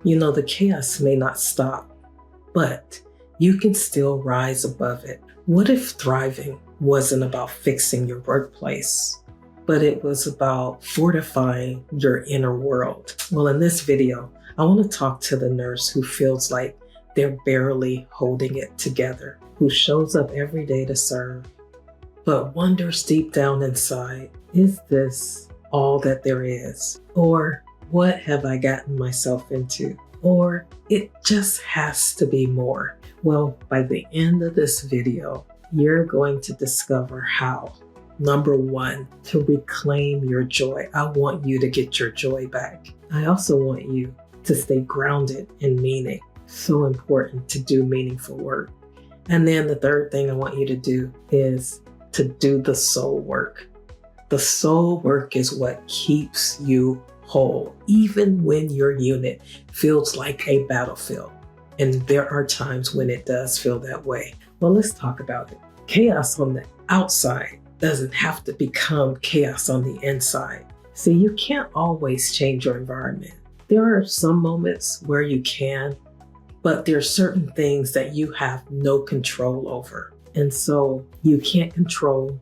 The chaos may not stop, but you can still rise above it. What if thriving wasn't about fixing your workplace, but it was about fortifying your inner world? Well, in this video, I want to talk to the nurse who feels like they're barely holding it together, who shows up every day to serve, but wonders deep down inside, is this all that there is? Or what have I gotten myself into? Or it just has to be more. Well, by the end of this video, you're going to discover how. Number one, to reclaim your joy. I want you to get your joy back. I also want you to stay grounded in meaning. So important to do meaningful work. And then the third thing I want you to do is to do the soul work. The soul work is what keeps you whole, even when your unit feels like a battlefield. And there are times when it does feel that way. Well, let's talk about it. Chaos on the outside doesn't have to become chaos on the inside. See, you can't always change your environment. There are some moments where you can, but there are certain things that you have no control over. And so you can't control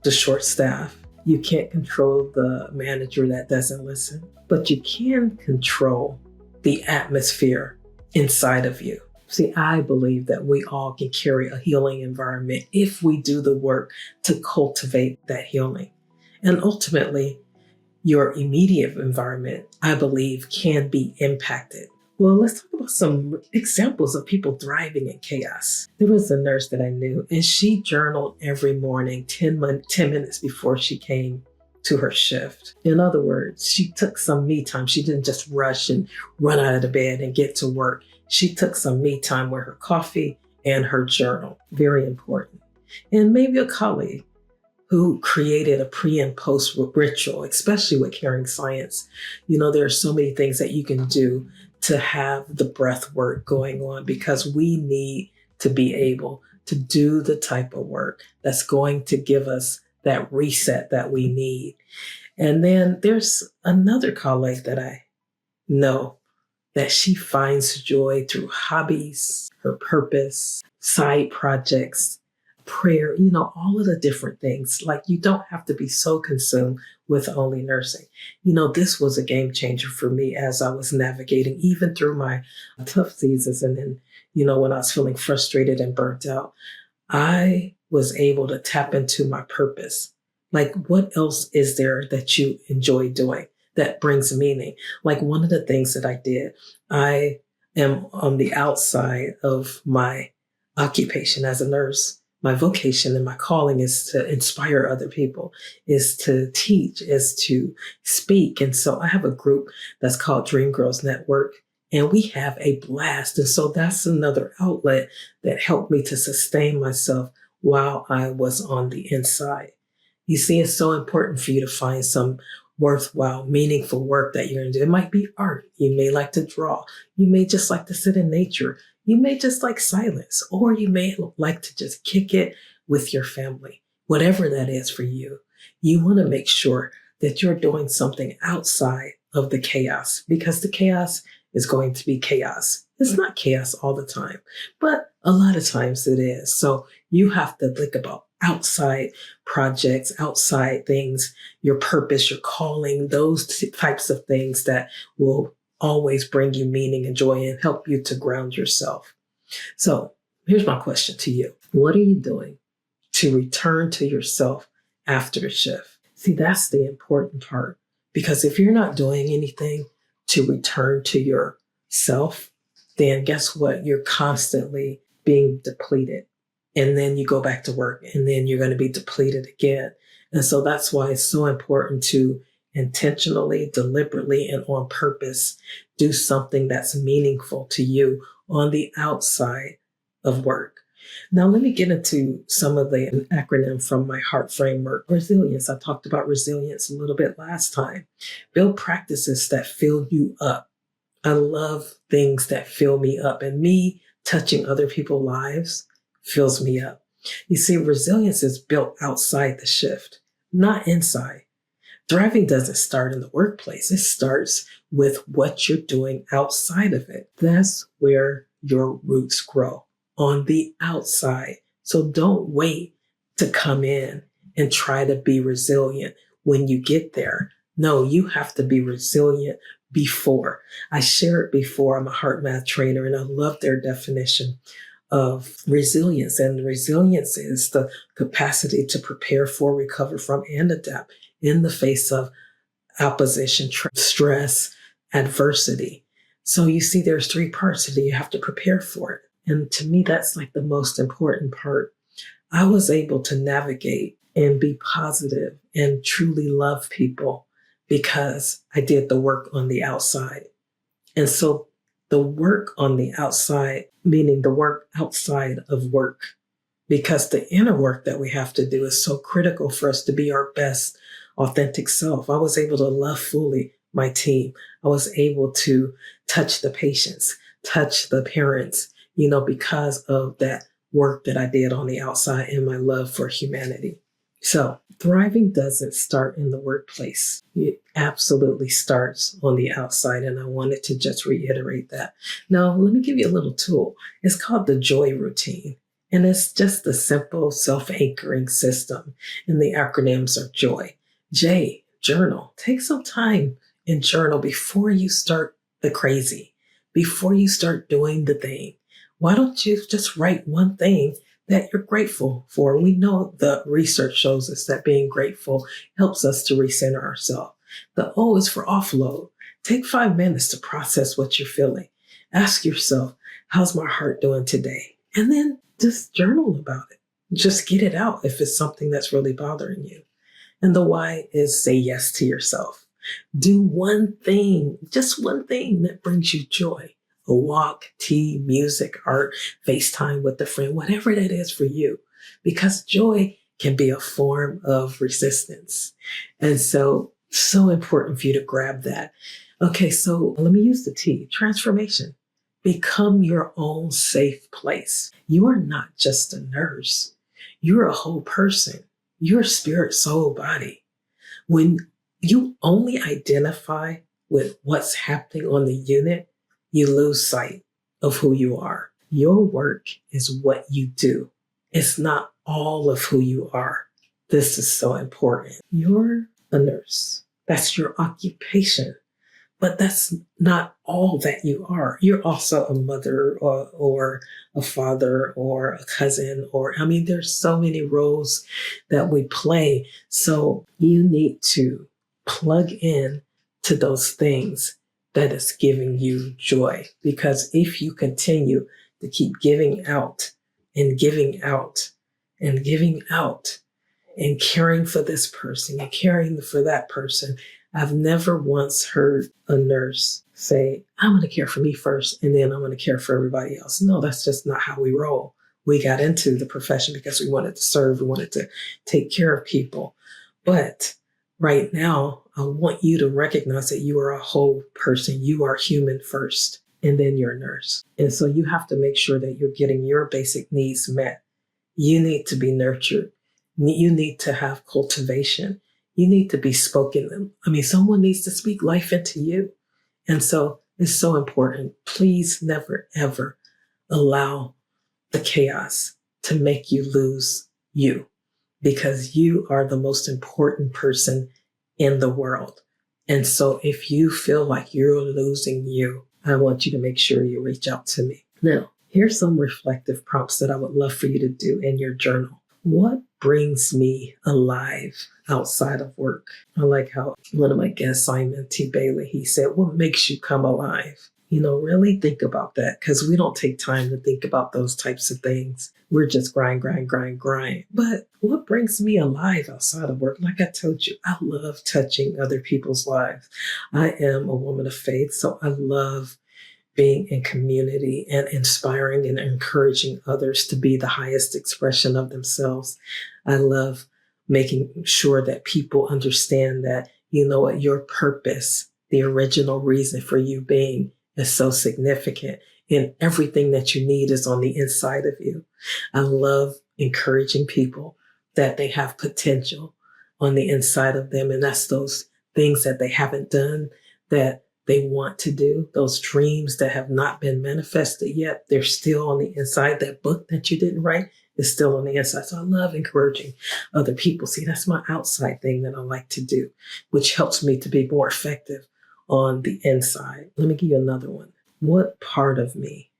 the short staff. You can't control the manager that doesn't listen, but you can control the atmosphere inside of you. See, I believe that we all can carry a healing environment if we do the work to cultivate that healing. And ultimately, your immediate environment, I believe, can be impacted. Well, let's talk about some examples of people thriving in chaos. There was a nurse that I knew, and she journaled every morning 10 minutes before she came to her shift. In other words, she took some me time. She didn't just rush and run out of the bed and get to work. She took some me time with her coffee and her journal. Very important. And maybe a colleague who created a pre and post ritual, especially with Caring Science. There are so many things that you can do to have the breath work going on, because we need to be able to do the type of work that's going to give us that reset that we need. And then there's another colleague that I know that she finds joy through hobbies, her purpose, side projects, prayer, all of the different things. Like, you don't have to be so consumed with only nursing. This was a game changer for me as I was navigating, even through my tough seasons. And then, when I was feeling frustrated and burnt out, I was able to tap into my purpose. Like, what else is there that you enjoy doing that brings meaning? Like, one of the things that I did, I am on the outside of my occupation as a nurse. My vocation and my calling is to inspire other people, is to teach, is to speak. And so I have a group that's called Dream Girls Network, and we have a blast. And so that's another outlet that helped me to sustain myself while I was on the inside. You see, it's so important for you to find some worthwhile, meaningful work that you're going to do. It might be art. You may like to draw. You may just like to sit in nature. You may just like silence, or you may like to just kick it with your family. Whatever that is for you, you want to make sure that you're doing something outside of the chaos, because the chaos is going to be chaos. It's not chaos all the time, but a lot of times it is. So you have to think about outside projects, outside things, your purpose, your calling, those types of things that will always bring you meaning and joy and help you to ground yourself. So here's my question to you. What are you doing to return to yourself after the shift? See, that's the important part, because if you're not doing anything to return to yourself, then guess what? You're constantly being depleted. And then you go back to work, and then you're going to be depleted again. And so that's why it's so important to intentionally, deliberately, and on purpose do something that's meaningful to you on the outside of work. Now, let me get into some of the acronym from my heart framework. Resilience. I talked about resilience a little bit last time. Build practices that fill you up. I love things that fill me up, and me touching other people's lives fills me up. You see, resilience is built outside the shift, not inside. Thriving doesn't start in the workplace. It starts with what you're doing outside of it. That's where your roots grow, on the outside. So don't wait to come in and try to be resilient when you get there. No, you have to be resilient before. I shared before, I'm a heart math trainer, and I love their definition of resilience. And resilience is the capacity to prepare for, recover from, and adapt in the face of opposition, stress, adversity. So you see, there's three parts that you have to prepare for it. And to me, that's like the most important part. I was able to navigate and be positive and truly love people because I did the work on the outside. And so the work on the outside, meaning the work outside of work, because the inner work that we have to do is so critical for us to be our best authentic self. I was able to love fully my team. I was able to touch the patients, touch the parents, because of that work that I did on the outside and my love for humanity. So thriving doesn't start in the workplace. It absolutely starts on the outside. And I wanted to just reiterate that. Now, let me give you a little tool. It's called the joy routine. And it's just a simple self-anchoring system. And the acronyms are JOY. J, journal. Take some time and journal before you start the crazy, before you start doing the thing. Why don't you just write one thing that you're grateful for? We know the research shows us that being grateful helps us to recenter ourselves. The O is for offload. Take 5 minutes to process what you're feeling. Ask yourself, how's my heart doing today? And then just journal about it. Just get it out if it's something that's really bothering you. And the Y is say yes to yourself. Do one thing, just one thing that brings you joy. A walk, tea, music, art, FaceTime with a friend, whatever that is for you. Because joy can be a form of resistance. And so important for you to grab that. Okay, so let me use the T, transformation. Become your own safe place. You are not just a nurse. You're a whole person. You're spirit, soul, body. When you only identify with what's happening on the unit, you lose sight of who you are. Your work is what you do. It's not all of who you are. This is so important. You're a nurse. That's your occupation. But that's not all that you are. You're also a mother or a father or a cousin there's so many roles that we play. So you need to plug in to those things that is giving you joy. Because if you continue to keep giving out and giving out and giving out and caring for this person and caring for that person, I've never once heard a nurse say, I'm going to care for me first, and then I'm going to care for everybody else. No, that's just not how we roll. We got into the profession because we wanted to serve, we wanted to take care of people. But right now, I want you to recognize that you are a whole person. You are human first, and then you're a nurse. And so you have to make sure that you're getting your basic needs met. You need to be nurtured. You need to have cultivation. You need to be spoken. Someone needs to speak life into you. And so it's so important. Please never, ever allow the chaos to make you lose you, because you are the most important person in the world. And so if you feel like you're losing you, I want you to make sure you reach out to me. Now, here's some reflective prompts that I would love for you to do in your journal. What brings me alive outside of work? I like how one of my guests, Simon T. Bailey, he said, what makes you come alive? Really think about that, because we don't take time to think about those types of things. We're just grind. But what brings me alive outside of work? Like I told you, I love touching other people's lives. I am a woman of faith, so I love being in community and inspiring and encouraging others to be the highest expression of themselves. I love making sure that people understand that, your purpose, the original reason for you being, is so significant, and everything that you need is on the inside of you. I love encouraging people that they have potential. on the inside of them. And that's those things that they haven't done that they want to do, those dreams that have not been manifested yet. They're still on the inside. That book that you didn't write is still on the inside. So I love encouraging other people. See, that's my outside thing that I like to do, which helps me to be more effective on the inside. Let me give you another one. What part of me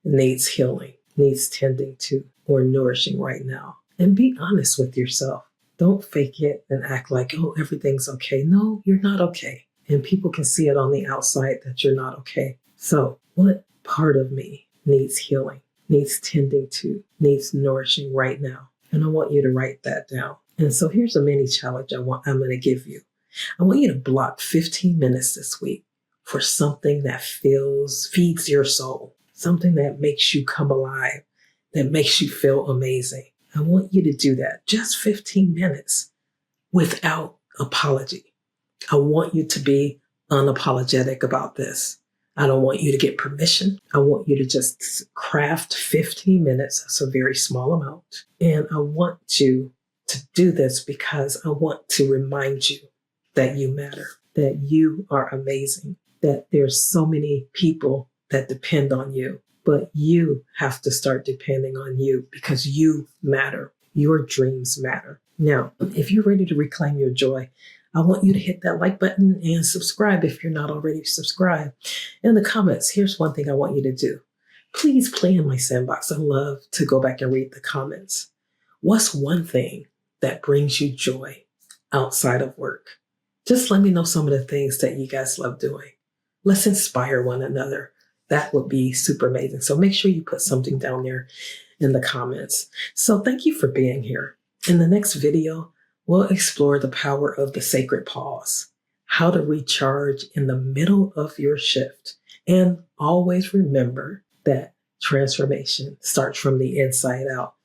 needs healing, needs tending to, or nourishing right now? And be honest with yourself. Don't fake it and act like, oh, everything's okay. No, you're not okay. And people can see it on the outside that you're not okay. So what part of me needs healing, needs tending to, needs nourishing right now? And I want you to write that down. And so here's a mini challenge I'm going to give you. I want you to block 15 minutes this week for something that feeds your soul, something that makes you come alive, that makes you feel amazing. I want you to do that, just 15 minutes without apology. I want you to be unapologetic about this. I don't want you to get permission. I want you to just craft 15 minutes. That's a very small amount. And I want you to do this because I want to remind you that you matter, that you are amazing, that there's so many people that depend on you, but you have to start depending on you because you matter. Your dreams matter. Now, if you're ready to reclaim your joy, I want you to hit that like button and subscribe if you're not already subscribed. In the comments, here's one thing I want you to do. Please play in my sandbox. I love to go back and read the comments. What's one thing that brings you joy outside of work? Just let me know some of the things that you guys love doing. Let's inspire one another. That would be super amazing. So make sure you put something down there in the comments. So thank you for being here. In the next video, we'll explore the power of the sacred pause, how to recharge in the middle of your shift. And always remember that transformation starts from the inside out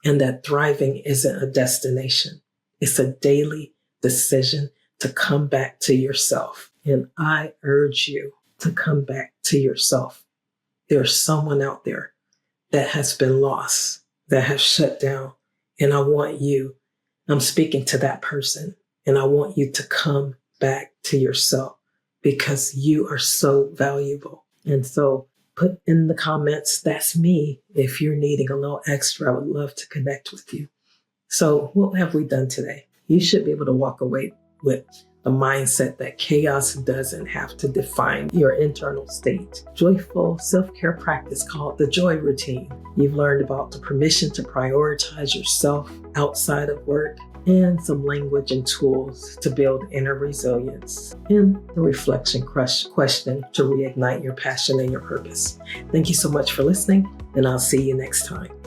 and that thriving isn't a destination. It's a daily decision to come back to yourself. And I urge you to come back to yourself. There's someone out there that has been lost, that has shut down. And I'm speaking to that person, and I want you to come back to yourself because you are so valuable. And so put in the comments, that's me. If you're needing a little extra, I would love to connect with you. So what have we done today? You should be able to walk away with a mindset that chaos doesn't have to define your internal state. Joyful self-care practice called the joy routine. You've learned about the permission to prioritize yourself outside of work and some language and tools to build inner resilience and the reflection question to reignite your passion and your purpose. Thank you so much for listening, and I'll see you next time.